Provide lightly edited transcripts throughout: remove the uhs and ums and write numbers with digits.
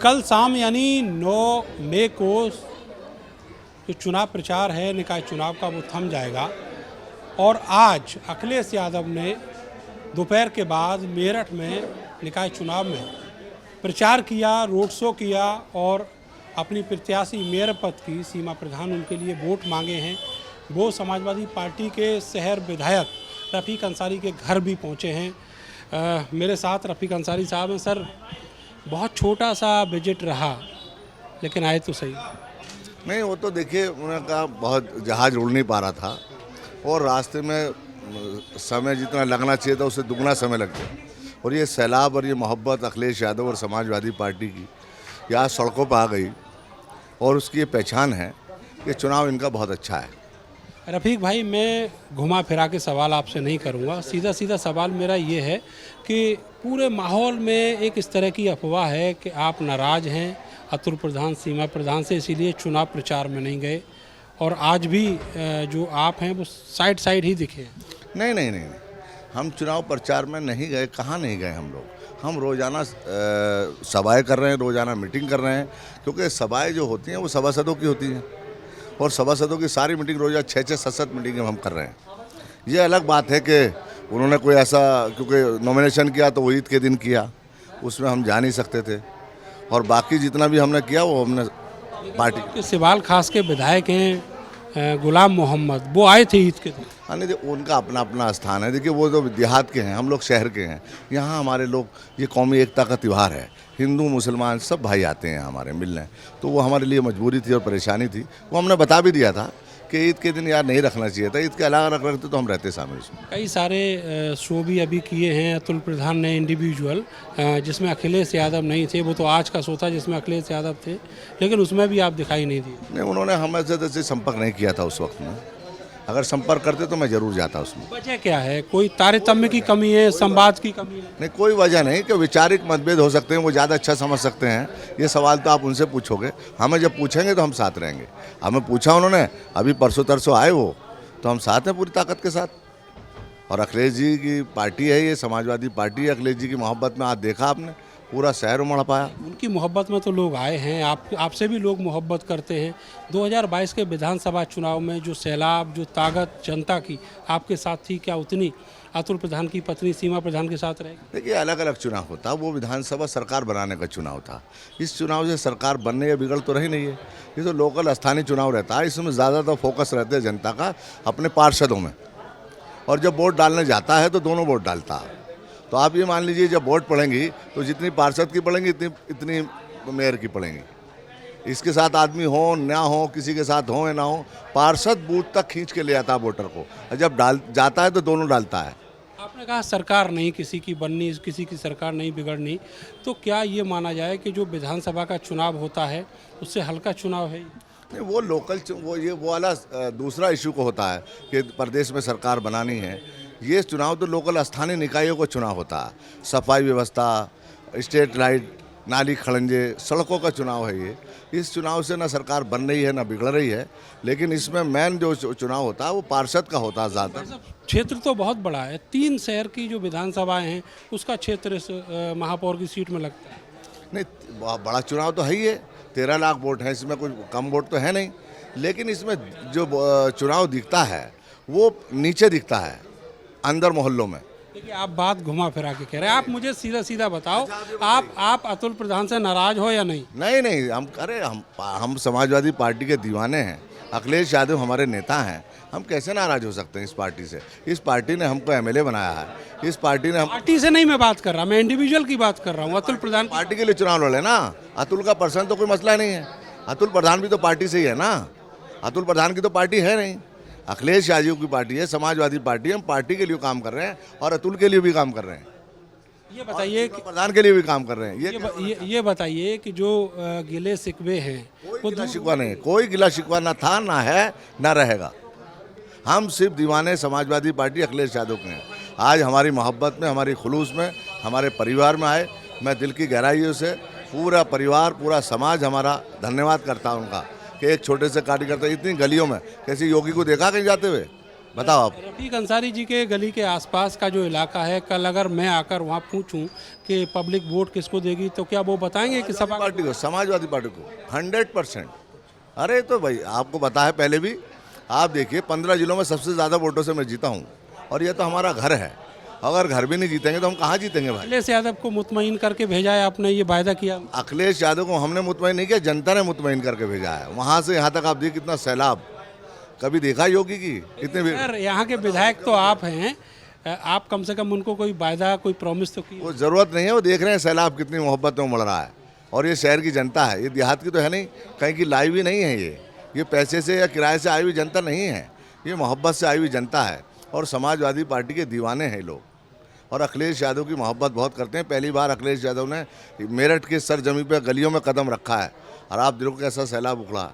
कल शाम यानी 9 मई को जो चुनाव प्रचार है निकाय चुनाव का वो थम जाएगा और आज अखिलेश यादव ने दोपहर के बाद मेरठ में निकाय चुनाव में प्रचार किया, रोड शो किया और अपनी प्रत्याशी मेयर पद की सीमा प्रधान उनके लिए वोट मांगे हैं। वो समाजवादी पार्टी के शहर विधायक रफ़ीक अंसारी के घर भी पहुंचे हैं। मेरे साथ रफ़ीक अंसारी साहब हैं। सर, बहुत छोटा सा बजट रहा लेकिन आए तो सही। नहीं, वो तो देखिए उन्होंने कहा बहुत जहाज़ उड़ नहीं पा रहा था और रास्ते में समय जितना लगना चाहिए था उससे दुगना समय लग गया। और ये सैलाब और ये मोहब्बत अखिलेश यादव और समाजवादी पार्टी की यहाँ सड़कों पर आ गई और उसकी ये पहचान है कि चुनाव इनका बहुत अच्छा है। रफ़ीक भाई, मैं घुमा फिरा के सवाल आपसे नहीं करूंगा, सीधा सीधा सवाल मेरा ये है कि पूरे माहौल में एक इस तरह की अफवाह है कि आप नाराज़ हैं अतुल प्रधान सीमा प्रधान से, इसीलिए चुनाव प्रचार में नहीं गए और आज भी जो आप हैं वो साइड ही दिखे। नहीं नहीं नहीं, हम चुनाव प्रचार में नहीं गए। कहाँ नहीं गए हम रोज़ाना सभाएँ कर रहे हैं, रोज़ाना मीटिंग कर रहे हैं, क्योंकि सभाएँ जो होती हैं वो सभासदों की होती हैं और सभासदों की सारी मीटिंग रोज़ाना 6-7 मीटिंग हम कर रहे हैं। ये अलग बात है कि उन्होंने कोई ऐसा, क्योंकि नॉमिनेशन किया तो वो ईद के दिन किया, उसमें हम जा नहीं सकते थे और बाकी जितना भी हमने किया वो हमने पार्टी सिवाल खास के विधायक हैं गुलाम मोहम्मद, वो आए थे ईद के दिन। हाँ, नहीं, उनका अपना अपना स्थान है। देखिए वो तो देहात के हैं, हम लोग शहर के हैं। यहाँ हमारे लोग, ये कौमी एकता का त्यौहार है, हिंदू मुसलमान सब भाई आते हैं हमारे मिलने, तो वो हमारे लिए मजबूरी थी और परेशानी थी। वो हमने बता भी दिया था कि ईद के दिन यार नहीं रखना चाहिए था, ईद के अलग अलग रखते तो हम रहते शामिल उसमें। कई सारे शो भी अभी किए हैं अतुल प्रधान ने इंडिविजुअल, जिसमें अखिलेश यादव नहीं थे। वो तो आज का शो था जिसमें अखिलेश यादव थे, लेकिन उसमें भी आप दिखाई नहीं दिए। नहीं, उन्होंने हमसे जैसे संपर्क नहीं किया था उस वक्त में। अगर संपर्क करते तो मैं ज़रूर जाता उसमें। वजह क्या है? कोई तारतम्य की कमी है, संवाद की कमी है? नहीं, कोई वजह नहीं कि वैचारिक मतभेद हो सकते हैं, वो ज़्यादा अच्छा समझ सकते हैं। ये सवाल तो आप उनसे पूछोगे, हमें जब पूछेंगे तो हम साथ रहेंगे। हमें पूछा उन्होंने, अभी परसों तरसों आए वो, तो हम साथ हैं पूरी ताकत के साथ। और अखिलेश जी की पार्टी है ये, समाजवादी पार्टी है। अखिलेश जी की मोहब्बत में आज देखा आपने, पूरा शहर उमड़ पाया। उनकी मोहब्बत में तो लोग आए हैं, आपसे भी लोग मोहब्बत करते हैं। 2022 के विधानसभा चुनाव में जो सैलाब, जो ताकत जनता की आपके साथ थी, क्या उतनी अतुल प्रधान की पत्नी सीमा प्रधान के साथ रहेगी? देखिए, अलग अलग चुनाव होता, वो विधानसभा सरकार बनाने का चुनाव था। इस चुनाव से सरकार बनने या बिगड़ तो रही नहीं है। ये तो लोकल स्थानीय चुनाव रहता है, इसमें ज़्यादातर फोकस रहते हैं जनता का अपने पार्षदों में। और जब वोट डालने जाता है तो दोनों वोट डालता है। तो आप ये मान लीजिए, जब वोट पड़ेंगी तो जितनी पार्षद की पड़ेंगी इतनी मेयर की पड़ेंगी। इसके साथ आदमी हो ना हो, किसी के साथ हो या ना हो, पार्षद बूथ तक खींच के ले आता है वोटर को, और जब जाता है तो दोनों डालता है। आपने कहा सरकार नहीं किसी की बननी, किसी की सरकार नहीं बिगड़नी, तो क्या ये माना जाए कि जो विधानसभा का चुनाव होता है उससे हल्का चुनाव है? नहीं, वो लोकल वो वाला दूसरा इशू को होता है कि प्रदेश में सरकार बनानी है। ये चुनाव तो लोकल स्थानीय निकायों का चुनाव होता है। सफाई व्यवस्था, स्ट्रीट लाइट, नाली खड़ंजे, सड़कों का चुनाव है ये। इस चुनाव से ना सरकार बन रही है ना बिगड़ रही है, लेकिन इसमें मेन जो चुनाव होता है वो पार्षद का होता है ज़्यादातर। क्षेत्र तो बहुत बड़ा है, 3 शहर की जो विधानसभाएं हैं उसका क्षेत्र इस महापौर की सीट में लगता है। नहीं, बड़ा चुनाव तो है ही है, 13 लाख वोट हैं, इसमें कुछ कम वोट तो है नहीं। लेकिन इसमें जो चुनाव दिखता है वो नीचे दिखता है, अंदर मोहल्लों में। देखिए, आप बात घुमा फिरा के कह रहे हैं। आप मुझे सीधा सीधा बताओ, आप अतुल प्रधान से नाराज हो या नहीं? नहीं नहीं, हम समाजवादी पार्टी के दीवाने हैं। अखिलेश यादव हमारे नेता हैं, हम कैसे नाराज हो सकते हैं इस पार्टी से? इस पार्टी ने हमको एमएलए बनाया है, इस पार्टी ने पार्टी से नहीं मैं बात कर रहा, मैं इंडिविजुअल की बात कर रहा हूँ। अतुल प्रधान पार्टी के लिए चुनाव लड़े ना। अतुल का पर्सन तो कोई मसला नहीं है, अतुल प्रधान भी तो पार्टी से ही है ना। अतुल प्रधान की तो पार्टी है नहीं, अखिलेश यादव की पार्टी है, समाजवादी पार्टी है। हम पार्टी के लिए काम कर रहे हैं और अतुल के लिए भी काम कर रहे हैं। ये बताइए कि प्रधान के लिए भी काम कर रहे हैं। ये बताइए कि जो गिले शिकवे हैं कोई गिला शिकवा नहीं, कोई गिला शिकवा ना था, ना है, ना रहेगा। हम सिर्फ दीवाने समाजवादी पार्टी अखिलेश यादव के हैं। आज हमारी मोहब्बत में, हमारी खुलूस में, हमारे परिवार में आए, मैं दिल की गहराइयों से पूरा परिवार, पूरा समाज हमारा धन्यवाद करता हूँ उनका कि एक छोटे से कार्यकर्ता इतनी गलियों में, कैसे योगी को देखा कहीं जाते हुए? बताओ आप। रफ़ीक अंसारी जी के गली के आसपास का जो इलाका है, कल अगर मैं आकर वहाँ पूछूं कि पब्लिक वोट किसको देगी तो क्या वो बताएंगे कि सपा पार्टी को, समाजवादी पार्टी को 100%। अरे तो भाई आपको पता है पहले भी, आप देखिए 15 जिलों में सबसे ज़्यादा वोटों से मैं जीता हूँ और ये तो हमारा घर है। अगर घर भी नहीं जीतेंगे तो हम कहाँ जीतेंगे भाई। अखिलेश यादव को मुतमईन करके भेजा है आपने, ये वायदा किया। अखिलेश यादव को हमने मुतमईन नहीं किया, जनता ने मुतमईन करके भेजा है। वहाँ से यहाँ तक आप देखिए कितना सैलाब, कभी देखा योगी की इतने भी। सर यहाँ के विधायक तो आप हैं, आप कम से कम उनको कोई वायदा कोई प्रॉमिस तो की। वो ज़रूरत नहीं है, वो देख रहे हैं सैलाब कितनी मोहब्बत में उमड़ रहा है। और ये शहर की जनता है, ये देहात की तो है नहीं, कहीं की लाई हुई नहीं है। ये पैसे से या किराए से आई हुई जनता नहीं है, ये मोहब्बत से आई हुई जनता है। और समाजवादी पार्टी के दीवाने हैं लोग, और अखिलेश यादव की मोहब्बत बहुत करते हैं। पहली बार अखिलेश यादव ने मेरठ के सरजमी पे गलियों में कदम रखा है और आप देखो कैसा सैलाब उखड़ा,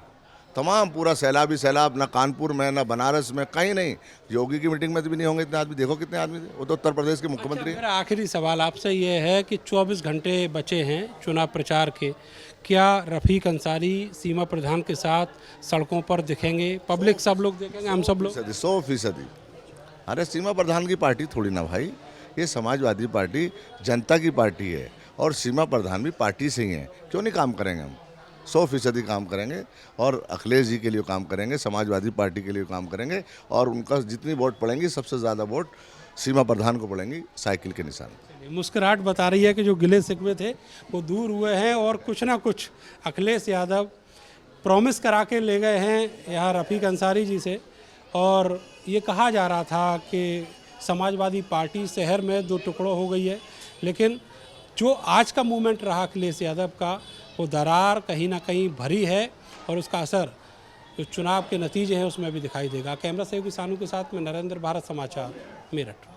तमाम पूरा सैलाब ही सैलाब। ना कानपुर में, ना बनारस में, कहीं नहीं। योगी की मीटिंग में तो भी नहीं होंगे इतने आदमी, देखो कितने आदमी थे। वो तो उत्तर प्रदेश के मुख्यमंत्री हैं। मेरा आखिरी सवाल आपसे ये है कि 24 घंटे बचे हैं चुनाव प्रचार के, क्या रफ़ीक अंसारी सीमा प्रधान के साथ सड़कों पर दिखेंगे? पब्लिक सब लोग देखेंगे, हम सब लोग? 100%। अरे सीमा प्रधान की पार्टी थोड़ी ना भाई, ये समाजवादी पार्टी जनता की पार्टी है और सीमा प्रधान भी पार्टी से ही हैं। क्यों नहीं काम करेंगे हम? 100% काम करेंगे और अखिलेश जी के लिए काम करेंगे, समाजवादी पार्टी के लिए काम करेंगे। और उनका जितनी वोट पड़ेंगी सबसे ज़्यादा वोट सीमा प्रधान को पड़ेंगी, साइकिल के निशान। मुस्कुराहट बता रही है कि जो गिले शिकवे थे वो दूर हुए हैं और कुछ ना कुछ अखिलेश यादव प्रॉमिस करा के ले गए हैं यहाँ रफ़ीक अंसारी जी से। और ये कहा जा रहा था कि समाजवादी पार्टी शहर में 2 टुकड़ों हो गई है, लेकिन जो आज का मूवमेंट रहा अखिलेश यादव का, वो दरार कहीं ना कहीं भरी है और उसका असर जो चुनाव के नतीजे हैं उसमें भी दिखाई देगा। कैमरा सहयोगी सानू के साथ में नरेंद्र, भारत समाचार, मेरठ।